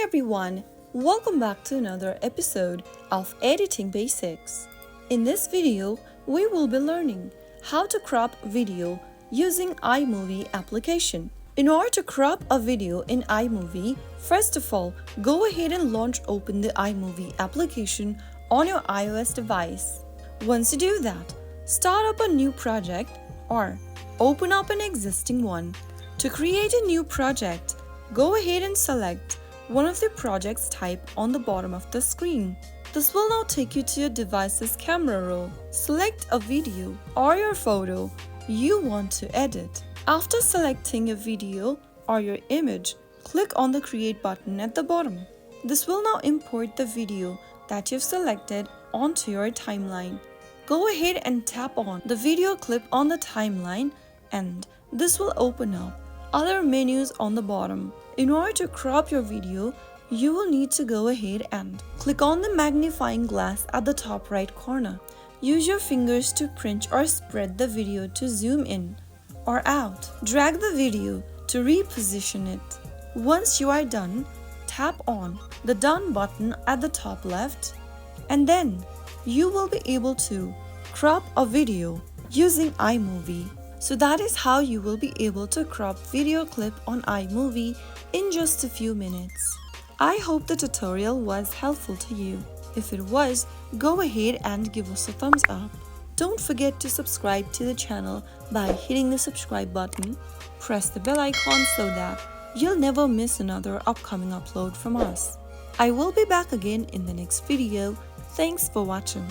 everyone, welcome back to another episode of Editing Basics. In this video, we will be learning how to crop video using iMovie application. In order to crop a video in iMovie, first of all, go ahead and open the iMovie application on your iOS device. Once you do that, start up a new project or open up an existing one. To create a new project, go ahead and select one of the projects type on the bottom of the screen. This will now take you to your device's camera roll. Select a video or your photo you want to edit. After selecting a video or your image, click on the Create button at the bottom. This will now import the video that you've selected onto your timeline. Go ahead and tap on the video clip on the timeline and this will open up other menus on the bottom. In order to crop your video, you will need to go ahead and click on the magnifying glass at the top right corner. Use your fingers to pinch or spread the video to zoom in or out. Drag the video to reposition it. Once you are done, tap on the Done button at the top left, and then you will be able to crop a video using iMovie. So that is how you will be able to crop video clip on iMovie in just a few minutes. I hope the tutorial was helpful to you. If it was, go ahead and give us a thumbs up. Don't forget to subscribe to the channel by hitting the subscribe button. Press the bell icon so that you'll never miss another upcoming upload from us. I will be back again in the next video. Thanks for watching.